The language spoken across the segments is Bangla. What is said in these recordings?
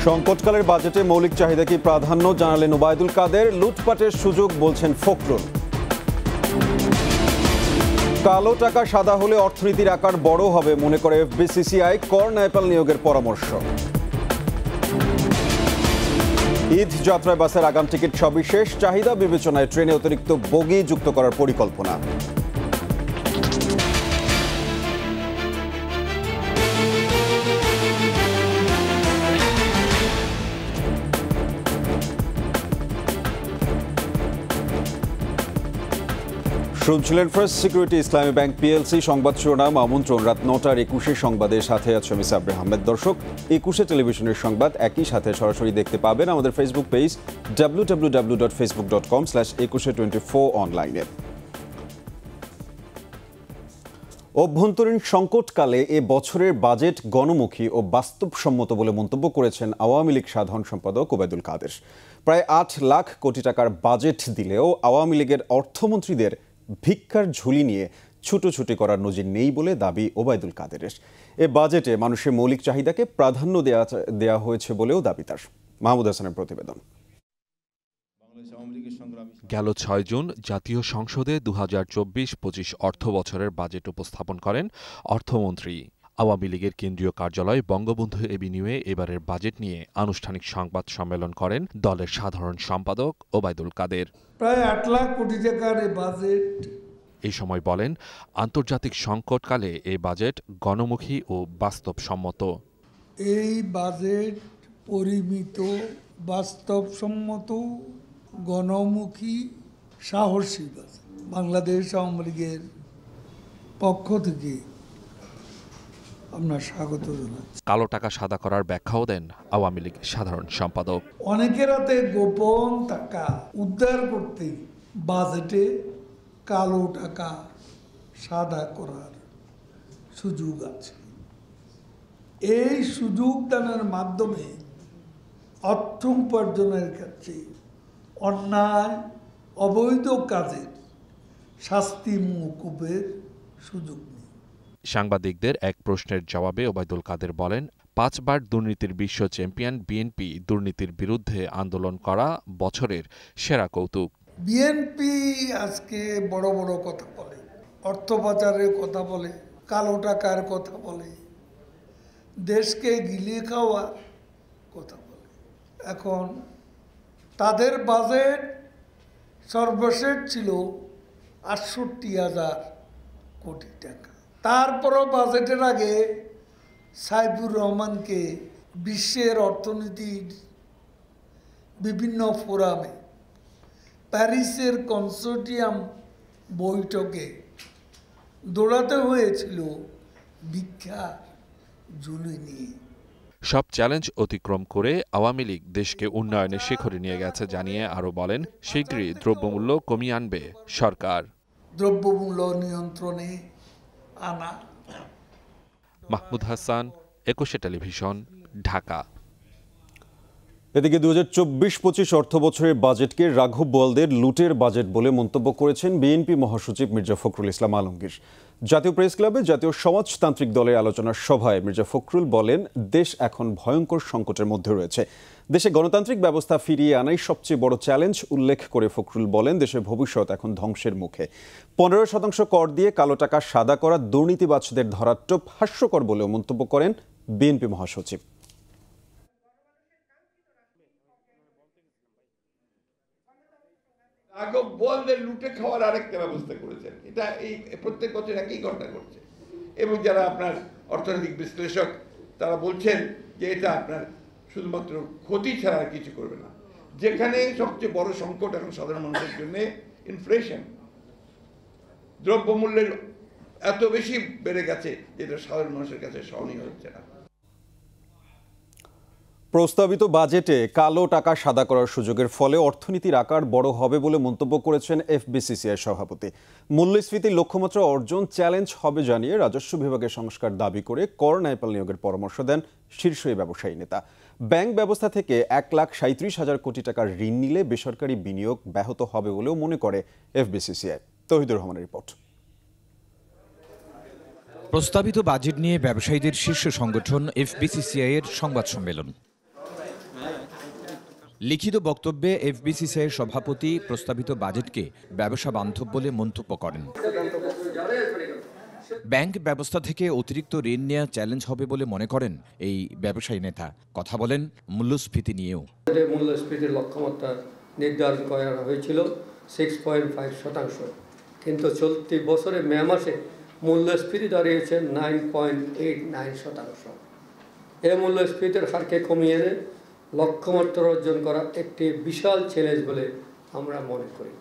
সংকটকালের বাজেটে মৌলিক চাহিদাকে প্রাধান্য জানালেন ওবায়দুল কাদের। লুটপাটের সুযোগ বলছেন ফখরুল। কালো টাকা সাদা হলে অর্থনীতির আকার বড় হবে মনে করে এফবিসিসিআই। কর ন্যায়পাল নিয়োগের পরামর্শ। ঈদ যাত্রায় বাসের আগাম টিকিট সবিশেষ। চাহিদা বিবেচনায় ট্রেনে অতিরিক্ত বগি যুক্ত করার পরিকল্পনা। শুনছিলেন ফার্স্ট সিকিউরিটি ইসলামী ব্যাংক পিএলসি সংবাদ শিরোনাম। আমন্ত্রণ রাত 9টার 21 সংবাদের সাথে আছে আমি সাব্বির আহমেদ। দর্শক, 21 টেলিভিশনের সংবাদ একই সাথে সরাসরি দেখতে পাবেন আমাদের ফেসবুক পেজ www.facebook.com/2124 অনলাইনে। অভ্যন্তরীণ সংকটকালে এ বছরের বাজেট গণমুখী ও বাস্তবসম্মত বলে মন্তব্য করেছেন আওয়ামী লীগ সাধারণ সম্পাদক ওবায়দুল কাদের। প্রায় 8 লাখ কোটি টাকার বাজেট দিলেও আওয়ামী লীগের অর্থমন্ত্রীদের ভিক্ষার ঝুলি নিয়ে ছুটোছুটি করার নজির নেই বলে দাবি ওবায়দুল কাদেরের। এ বাজেটে মানুষের মৌলিক চাহিদাকে প্রাধান্য দেওয়া হয়েছে বলেও দাবি তার। মাহমুদ হাসানের প্রতিবেদন। গেল 6 জুন জাতীয় সংসদে 2024-25 অর্থ বছরের বাজেট উপস্থাপন করেন অর্থমন্ত্রী। আওয়ামী লীগের কেন্দ্রীয় কার্যালয় বঙ্গবন্ধু এভিনিউয়ে এবারের বাজেট নিয়ে আনুষ্ঠানিক সংবাদ সম্মেলন করেন দলের সাধারণ সম্পাদক ওবায়দুল কাদের। প্রায় 8 লাখ কোটি টাকার এই বাজেট। এই সময় বলেন, আন্তর্জাতিক সংকটকালে এই বাজেট গণমুখী ও বাস্তবসম্মত। এই বাজেট পরিমিত, বাস্তবসম্মত, গণমুখী, সাহসী বাজেট। বাংলাদেশ আওয়ামী লীগের পক্ষ থেকে আমরা স্বাগত জানাচ্ছি। কালো টাকা সাদা করার ব্যাখ্যাও দেন আওয়ামী লীগ সাধারণ সম্পাদক। অনেকের হাতে গোপন টাকা উদ্ধার করতে বাজেটে কালো টাকা সাদা করার সুযোগ আছে। এই সুযোগ দানের মাধ্যমে অর্থ উপার্জনের ক্ষেত্রে অন্যায় অবৈধ কাজের শাস্তি মওকুফের সুযোগ নেই। সাংবাদিকদের এক প্রশ্নের জবাবে ওবায়দুল কাদের বলেন, 5 বার দুর্নীতির বিশ্ব চ্যাম্পিয়ন বিএনপি দুর্নীতির বিরুদ্ধে আন্দোলন করা বছরের সেরা কৌতুক। বিএনপি আজকে বড় বড় কথা বলে, অর্থ পাচারের কথা বলে, কালো টাকার কথা বলে, দেশকে গিলিয়ে খাওয়ার কথা বলে। এখন তাদের বাজেট সর্বশেষ ছিল 68,000 কোটি টাকা। তারপরও বাজেটের আগে সাইফুর রহমানকে বিশ্বের অর্থনীতির বিভিন্ন ফোরামে, প্যারিসের কনসোর্টিয়াম বৈঠকে দৌড়াতে হয়েছিল ভিক্ষার ঝুলি নিয়ে। সব চ্যালেঞ্জ অতিক্রম করে আওয়ামী লীগ দেশকে উন্নয়নের শিখরে নিয়ে গেছে জানিয়ে আরও বলেন, শীঘ্রই দ্রব্যমূল্য কমিয়ে আনবে সরকার। দ্রব্যমূল্য নিয়ন্ত্রণে আনা। মাহমুদ হাসান, 21 টেলিভিশন, ঢাকা। এদিকে 2024-25 অর্থ বছরের বাজেটকে রাঘব বোয়ালদের লুটের বাজেট বলে মন্তব্য করেছেন বিএনপি মহাসচিব মির্জা ফখরুল ইসলাম আলমগীর। জাতীয় প্রেস ক্লাবে জাতীয় সমাজতান্ত্রিক দলের আলোচনার সভায় মির্জা ফখরুল বলেন, দেশ এখন ভয়ঙ্কর সংকটের মধ্যে রয়েছে। দেশে গণতান্ত্রিক ব্যবস্থা ফিরিয়ে আনাই সবচেয়ে বড় চ্যালেঞ্জ উল্লেখ করে ফখরুল বলেন, দেশের ভবিষ্যৎ এখন ধ্বংসের মুখে। 15% কর দিয়ে কালো টাকা সাদা করা দুর্নীতিবাজদের ধরার টোপ হাস্যকর বলেও মন্তব্য করেন বিএনপি মহাসচিব। রাঘব বোয়ালদের লুটে খাওয়ার আরেকটা ব্যবস্থা করেছেন। এটা এই প্রত্যেক বছর একই ঘটনা ঘটছে এবং যারা আপনার অর্থনৈতিক বিশ্লেষক তারা বলছেন যে এটা আপনার শুধুমাত্র ক্ষতি ছাড়া আর কিছু করবে না। যেখানে সবচেয়ে বড় সংকট এখন সাধারণ মানুষের জন্য ইনফ্লেশন, দ্রব্যমূল্যের এত বেশি বেড়ে গেছে যেটা সাধারণ মানুষের কাছে সহনীয় হচ্ছে না। প্রস্তাবিত বাজেটে কালো টাকা সাদা করার সুযোগের ফলে অর্থনীতির আকার বড় হবে বলে মন্তব্য করেছেন এফবিসিসিআই সভাপতি। মূল্যস্ফীতির লক্ষ্যমাত্রা অর্জন চ্যালেঞ্জ হবে জানিয়ে রাজস্ব বিভাগের সংস্কার দাবি করে কর ন্যায়পাল নিয়োগের পরামর্শ দেন শীর্ষ এই ব্যবসায়ী নেতা। ব্যাংক ব্যবস্থা থেকে 1,37,000 কোটি টাকার ঋণ নিলে বেসরকারি বিনিয়োগ ব্যাহত হবে বলেও মনে করে এফবিসিসিআই। তৌহিদুর রহমানের রিপোর্ট। প্রস্তাবিত বাজেট নিয়ে ব্যবসায়ীদের শীর্ষ সংগঠন এফবিসিসিআই এর সংবাদ সম্মেলন। লিখিত বক্তব্যে এফবিসিসিআইয়ের সভাপতি প্রস্তাবিত বাজেটকে ব্যবসা বান্ধব বলে মন্তব্য করেন। ব্যাংক ব্যবস্থা থেকে অতিরিক্ত ঋণ নেওয়া চ্যালেঞ্জ হবে বলে মনে করেন এই ব্যবসায়ী নেতা। কথা বলেন মূল্যস্ফীতি নিয়েও। মূল্যস্ফীতির লক্ষ্যমাত্রা নির্ধারণ করা হয়েছিল 6.5%, কিন্তু চলতি বছরে মে মাসে মূল্যস্ফীতি দাঁড়িয়েছে 9.89%। এই মূল্যস্ফীতির হারকে কমিয়ে এনে লক্ষ্যমাত্রা অর্জন করা একটি বিশাল চ্যালেঞ্জ বলে আমরা মনে করি।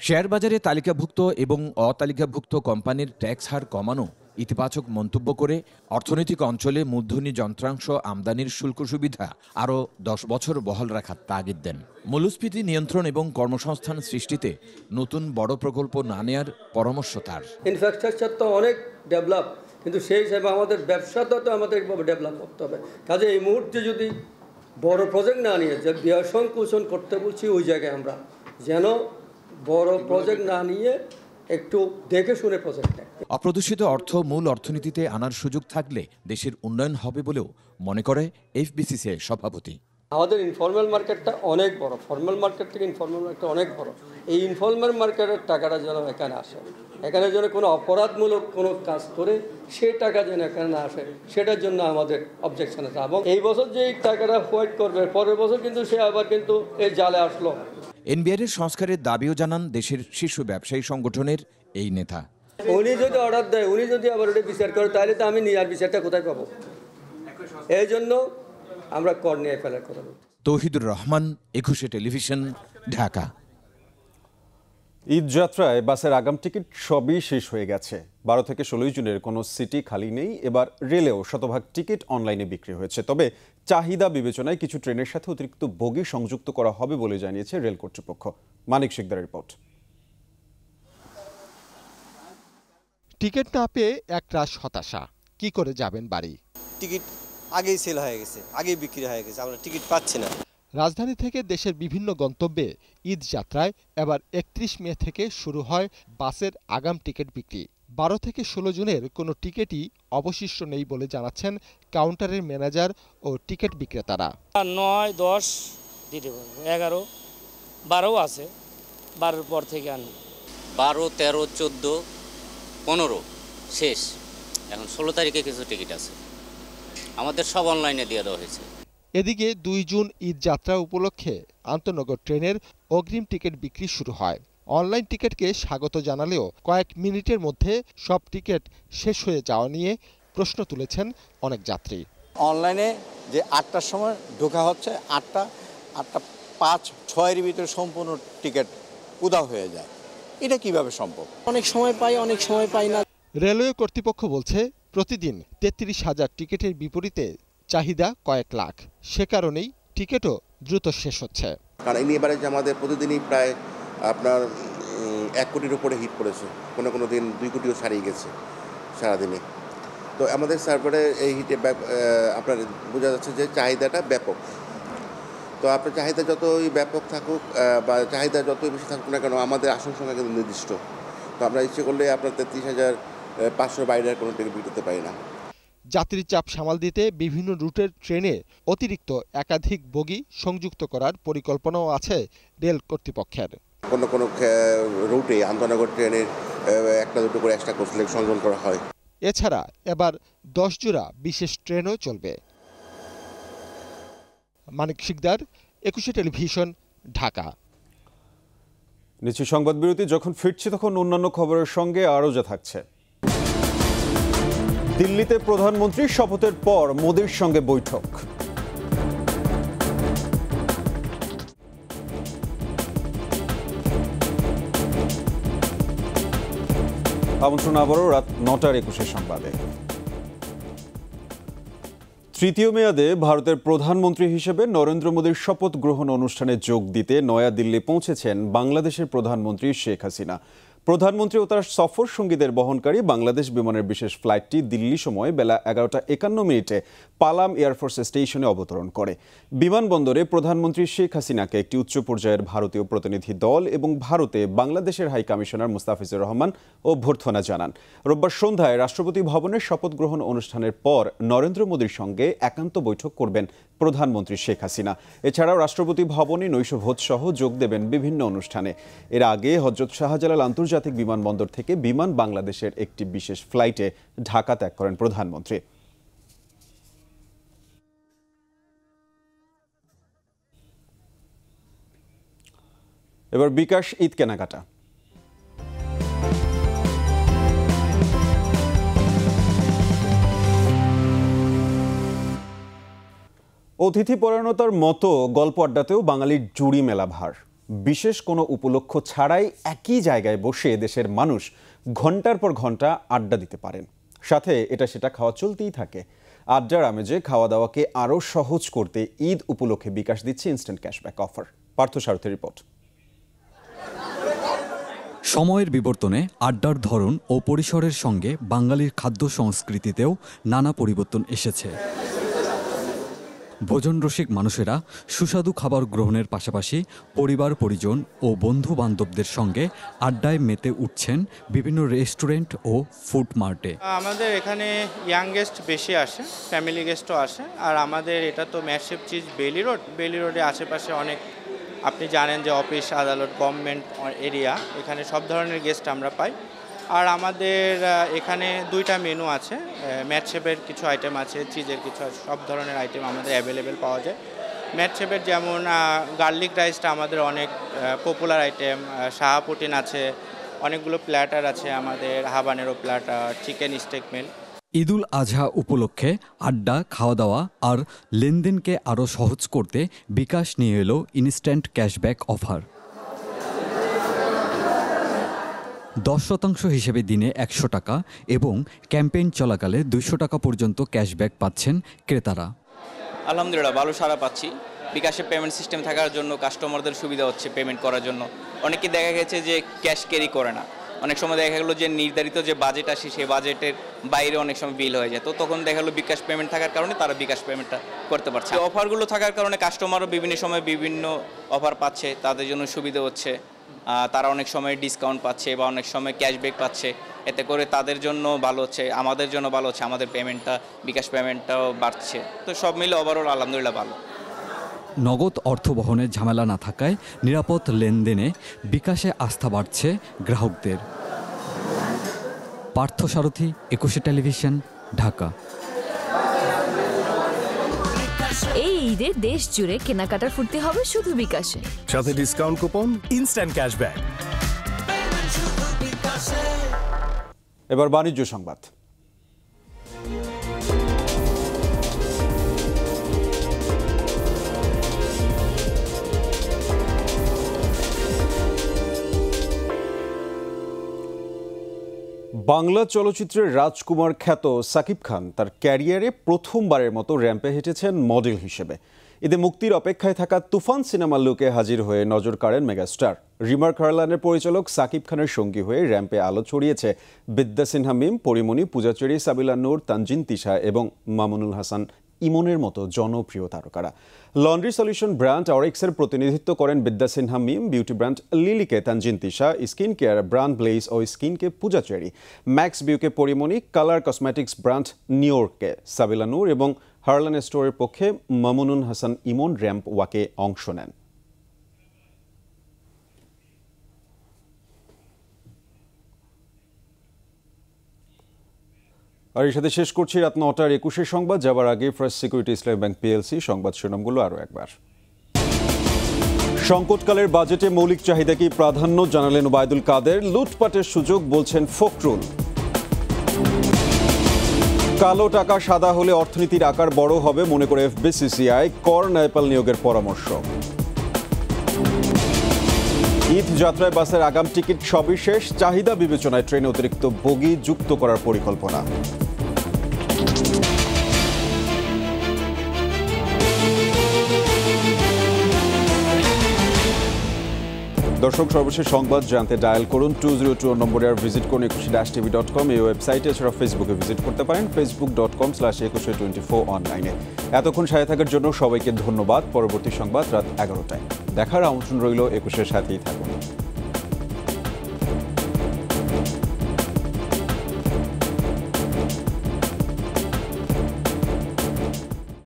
শেয়ার বাজারে তালিকাভুক্ত এবং অতালিকাভুক্ত কোম্পানির ট্যাক্স হার কমানো ইতিবাচক মন্তব্য করে অর্থনৈতিক অঞ্চলে মূলধনী যন্ত্রাংশ আমদানির শুল্ক সুবিধা আরও 10 বছর বহাল রাখার তাগিদ দেন। মূল্যস্ফীতি নিয়ন্ত্রণ এবং কর্মসংস্থান সৃষ্টিতে নতুন বড় প্রকল্প না নেয়ার পরামর্শ তার। ইনফ্রাস্ট্রাকচার তো অনেক ডেভেলপ, কিন্তু সেই হিসাবে আমাদের ব্যবসাটা তো আমাদের ডেভেলপ করতে হবে। কাজে এই মুহূর্তে যদি বড় প্রজেক্ট না নিয়ে যে ব্যয় সংকোচন করতে বলছি, ওই জায়গায় আমরা যেন বড় প্রজেক্ট না নিয়ে একটু দেখে শুনে প্রজেক্ট নেয়। অপ্রদূষিত অর্থ মূল অর্থনীতিতে আনার সুযোগ থাকলে দেশের উন্নয়ন হবে বলেও মনে করে এফবিসিসিআই সভাপতি। আমাদের ইনফর্মাল মার্কেটটা অনেক বড়, ফর্মাল মার্কেট থেকে ইনফর্মাল মার্কেট অনেক বড়। এই ইনফর্মাল মার্কেটের টাকাটা যেন এখানে আসে, এখানে যেন কোনো অপরাধমূলক কোনো কাজ করে সেই টাকা যেন এখানে না আসে, সেটার জন্য আমাদের অবজেকশন আছে। এবং এই বছর যে টাকাটা হোয়াইট করবে, পরের বছর কিন্তু সে আবার কিন্তু এই জালে আসলো। এনবিআরের সংস্কারের দাবিও জানান দেশের শীর্ষ ব্যবসায়ী সংগঠনের এই নেতা। উনি যদি অর্ডার দেয়, উনি যদি আবার ওটা বিচার করে, তাহলে তো আমি নিয়ার বিচারটা কোথায় পাবো? এই জন্য আমরা কর নিয়ে ফেলার কথা বলছি। তৌহিদুর রহমান, 21 টেলিভিশন, ঢাকা। ঈদ যাত্রায় বাসের আগাম টিকিট সবই শেষ হয়ে গেছে। 12 থেকে 16 জুনের কোনো সিটি খালি নেই। এবার রেলেও শতভাগ টিকিট অনলাইনে বিক্রি হয়েছে। তবে চাহিদা বিবেচনায় কিছু ট্রেনের সাথে অতিরিক্ত বগি সংযুক্ত করা হবে বলে জানিয়েছে রেল কর্তৃপক্ষ। মানিক শিকদারের রিপোর্ট। টিকিট না পেয়ে একরাশ হতাশা। কি করে যাবেন বাড়ি? টিকিট আগেই সেল হয়ে গেছে, আগেই বিক্রি হয়ে গেছে, আমরা টিকিট পাচ্ছি না। রাজধানী থেকে দেশের বিভিন্ন গন্তব্যে ঈদ যাত্রায় এবার 31 মে থেকে শুরু হয় বাসের আগাম টিকিট বিক্রি। 12 থেকে 16 জুনের কোনো টিকিটই অবশিষ্ট নেই বলে জানাচ্ছেন কাউন্টারের ম্যানেজার ও টিকিট বিক্রেতারা। 9, 10 দিতে পারবো, 11, 12 আছে, 12 পর থেকে আনি। 12, 13, 14, 15 শেষ। এখন 16 তারিখে কিছু টিকিট আছে, আমাদের সব অনলাইনে দিয়ে দেওয়া হয়েছে। এদিকে 2 জুন ঈদ যাত্রা উপলক্ষে আন্তনগর ট্রেনের অগ্রিম টিকিট বিক্রি শুরু হয়। অনলাইন টিকিটকে স্বাগত জানালেও কয়েক মিনিটের মধ্যে সব টিকিট শেষ হয়ে যাওয়া নিয়ে প্রশ্ন তুলেছেন অনেক যাত্রী। অনলাইনে যে 8টার সময় ঢোকা হচ্ছে, 8টা 5, 6 ভিতরে সম্পূর্ণ টিকিট উধাও হয়ে যায়। এটা কিভাবে সম্ভব? অনেক সময় পাই, অনেক সময় পাই না। রেলওয়ে কর্তৃপক্ষ বলছে প্রতিদিন 33,000 টিকিটের বিপরীতে চাহিদা কয়েক লাখ। সে কারণেই টিকিটও দ্রুত শেষ হচ্ছে। কারণ এই এবারে যে আমাদের প্রতিদিনই প্রায় আপনার 1 কোটির উপরে হিট করেছে, কোনো দিন 2 কোটিও ছাড়িয়ে গেছে সারাদিনে। তো আমাদের সার্ভারে এই হিটে আপনার বোঝা যাচ্ছে যে চাহিদাটা ব্যাপক। তো আপনার চাহিদা যতই ব্যাপক থাকুক বা চাহিদা যতই বেশি থাকুক না কেন, আমাদের আসন সংখ্যা কিন্তু নির্দিষ্ট। তো আমরা ইচ্ছে করলে আপনার 33,500 বাইরে কোনো টিকিট বিক্রি পাই না। যাত্রীর চাপ সামাল দিতে বিভিন্ন রুটের ট্রেনে অতিরিক্ত একাধিক বগি সংযুক্ত করার পরিকল্পনাও আছে রেল কর্তৃপক্ষের। কোনো রুটে আন্তনগর ট্রেনের 1-2 করে এক্সট্রা কোচ সংযোজন করা হয়। এছাড়া এবার 10 জোড়া বিশেষ ট্রেনও চলবে। মানিক শিকদার, 21 টেলিভিশন, ঢাকা। নিচে সংবাদ বিরতি। যখন ফিরছি তখন অন্যান্য খবরের সঙ্গে আরও যা থাকছে। দিল্লিতে প্রধানমন্ত্রীর শপথের পর মোদির সঙ্গে বৈঠক। আমন্ত্রণ আবারও রাত 9টার 21 সংবাদে। তৃতীয় মেয়াদে ভারতের প্রধানমন্ত্রী হিসেবে নরেন্দ্র মোদীর শপথ গ্রহণ অনুষ্ঠানে যোগ দিতে নয়াদিল্লি পৌঁছেছেন বাংলাদেশের প্রধানমন্ত্রী শেখ হাসিনা। প্রধানমন্ত্রী ও তার সফর সঙ্গীদের বহনকারী বাংলাদেশ বিমানের বিশেষ ফ্লাইটটি দিল্লি সময় বেলা 11:51 পালাম এয়ারফোর্স স্টেশনে অবতরণ করে। বিমানবন্দরে প্রধানমন্ত্রী শেখ হাসিনাকে একটি উচ্চ পর্যায়ের ভারতীয় প্রতিনিধি দল এবং ভারতে বাংলাদেশের হাই কমিশনার মুস্তাফিজুর রহমান অভ্যর্থনা জানান। রোববার সন্ধ্যায় রাষ্ট্রপতি ভবনের শপথ গ্রহণ অনুষ্ঠানের পর নরেন্দ্র মোদীর সঙ্গে একান্ত বৈঠক করবেন প্রধানমন্ত্রী শেখ হাসিনা। এছাড়াও রাষ্ট্রপতি ভবনে নৈশভোজ সহ যোগ দেবেন বিভিন্ন অনুষ্ঠানে। এর আগে হযরত শাহজালাল আন্তর্জাতিক বিমানবন্দর থেকে বিমান বাংলাদেশের একটি বিশেষ ফ্লাইটে ঢাকা ত্যাগ করেন প্রধানমন্ত্রী। এবার বিকাশ ঈদ কেনাকাটা। অতিথি পরায়ণতার মতো গল্প আড্ডাতেও বাঙালির জুড়ি মেলা ভার। বিশেষ কোনো উপলক্ষ ছাড়াই একই জায়গায় বসে দেশের মানুষ ঘন্টার পর ঘন্টা আড্ডা দিতে পারেন। সাথে এটা সেটা খাওয়া চলতেই থাকে। আড্ডার আমেজে খাওয়া দাওয়াকে আরও সহজ করতে ঈদ উপলক্ষে বিকাশ দিচ্ছে ইনস্ট্যান্ট ক্যাশব্যাক অফার। পার্থসারথীর রিপোর্ট। সময়ের বিবর্তনে আড্ডার ধরন ও পরিসরের সঙ্গে বাঙালির খাদ্য সংস্কৃতিতেও নানা পরিবর্তন এসেছে। ভোজনরসিক মানুষেরা সুস্বাদু খাবার গ্রহণের পাশাপাশি পরিবার পরিজন ও বন্ধু বান্ধবদের সঙ্গে আড্ডায় মেতে উঠছেন বিভিন্ন রেস্টুরেন্ট ও ফুড মার্টে। আমাদের এখানে ইয়াং গেস্ট বেশি আসে, ফ্যামিলি গেস্টও আসে। আর আমাদের এটা তো ম্যাসিভ চিজ বেলি রোডে আশেপাশে অনেক, আপনি জানেন যে অফিস আদালত গভর্নমেন্ট এরিয়া, এখানে সব ধরনের গেস্ট আমরা পাই। আর আমাদের এখানে 2টা মেনু আছে, ম্যাটশেপের কিছু আইটেম আছে, চিজের কিছু আছে, সব ধরনের আইটেম আমাদের অ্যাভেলেবেল পাওয়া যায়। ম্যাটশেপের যেমন গার্লিক রাইসটা আমাদের অনেক পপুলার আইটেম, শাহাপুটিন আছে, অনেকগুলো প্ল্যাটার আছে আমাদের, হাবানেরো প্ল্যাটার, চিকেন স্টেক মিল। ঈদুল আজহা উপলক্ষে আড্ডা, খাওয়া দাওয়া আর লেনদেনকে আরও সহজ করতে বিকাশ নিয়ে এলো ইনস্ট্যান্ট ক্যাশব্যাক অফার। 10% হিসেবে দিনে 100 টাকা এবং ক্যাম্পেইন চলাকালে 200 টাকা পর্যন্ত ক্যাশব্যাক পাচ্ছেন ক্রেতারা। আলহামদুলিল্লাহ ভালো সাড়া পাচ্ছি। বিকাশে পেমেন্ট সিস্টেম থাকার জন্য কাস্টমারদের সুবিধা হচ্ছে পেমেন্ট করার জন্য। অনেকে দেখা গেছে যে ক্যাশ ক্যারি করে না, অনেক সময় দেখা গেলো যে নির্ধারিত যে বাজেট আসে সেই বাজেটের বাইরে অনেক সময় বিল হয়ে যায়, তো তখন দেখা গেলো বিকাশ পেমেন্ট থাকার কারণে তারা বিকাশ পেমেন্টটা করতে পারছে। অফারগুলো থাকার কারণে কাস্টমারও বিভিন্ন সময় বিভিন্ন অফার পাচ্ছে, তাদের জন্য সুবিধা হচ্ছে। তারা অনেক সময় ডিসকাউন্ট পাচ্ছে বা অনেক সময় ক্যাশব্যাক পাচ্ছে, এতে করে তাদের জন্য ভালো হচ্ছে, আমাদের জন্য ভালো হচ্ছে, আমাদের পেমেন্টটা বিকাশ পেমেন্টটাও বাড়ছে। তো সব মিলে ওভারঅল আলহামদুলিল্লাহ ভালো। নগদ অর্থ বহনের ঝামেলা না থাকায় নিরাপদ লেনদেনে বিকাশে আস্থা বাড়ছে গ্রাহকদের। পার্থসারথী, 21 টেলিভিশন, ঢাকা। এই ঈদে দেশ জুড়ে কেনাকাটার ফুর্তি হবে শুধু বিকাশে, সাথে ডিসকাউন্ট কুপন, ইনস্ট্যান্ট ক্যাশব্যাক। এবার বাণিজ্য সংবাদ। বাংলা চলচ্চিত্রের রাজকুমার খ্যাত সাকিব খান তার ক্যারিয়ারে প্রথমবারের মতো র্যাম্পে হেঁটেছেন মডেল হিসেবে। এতে মুক্তির অপেক্ষায় থাকা তুফান সিনেমার লুকে হাজির হয়ে নজর কাড়েন মেগাস্টার। রিমার্ক হারলানের পরিচালক সাকিব খানের সঙ্গী হয়ে র্যাম্পে আলো ছড়িয়েছে বিদ্যা সিনহা মিম, পরিমণি, পূজাচেরি, সাবিলা নূর, তানজিন তিশা এবং মামুনুল হাসান ইমনের মতো জনপ্রিয় তারকারা। লন্ড্রি সলিউশন ব্র্যান্ড অরিক্সের প্রতিনিধিত্ব করেন বিদ্যা সিনহা মিম, বিউটি ব্র্যান্ড লিলিকে Tanjin Tisha, skin care brand Blaze ও স্কিনকে পূজাচেরি, ম্যাক্স বিউকে পরিমণি, কালার কসমেটিক্স ব্র্যান্ড নিউইয়র্ককে সাবিলা নূর এবং হারলান স্টোরের পক্ষে মামুনুল হাসান ইমন র্যাম্প ওয়াকে অংশ নেন। আর এর সাথে শেষ করছি রাত 9টার 21 সংবাদ। যাবার আগে ফার্স্ট সিকিউরিটি ইসলামী ব্যাংক পিএলসি সংবাদ শিরোনামগুলো আরও একবার। সংকটকালের বাজেটে মৌলিক চাহিদাকেই প্রাধান্য জানালেন ওবায়দুল কাদের। লুটপাটের সুযোগ বলছেন ফখরুল। কালো টাকা সাদা হলে অর্থনীতির আকার বড় হবে মনে করে এফবিসিসিআই, কর ন্যায়পাল নিয়োগের পরামর্শ। ঈদ যাত্রায় বাসের আগাম টিকিট সবই শেষ, চাহিদা বিবেচনায় ট্রেনে অতিরিক্ত বগি যুক্ত করার পরিকল্পনা। দর্শক, সর্বশেষ সংবাদ জানতে ডায়াল করুন 202 নম্বরে, আর ভিজিট করুন 21-tv.com এই ওয়েবসাইটে। এছাড়া ফেসবুকে ভিজিট করতে পারেন facebook.com/2124 অনলাইনে। এতক্ষণ সাথে থাকার জন্য সবাইকে ধন্যবাদ। পরবর্তী সংবাদ রাত 11টায় দেখার আমন্ত্রণ রইল। 21-এর সাথেই থাকুন।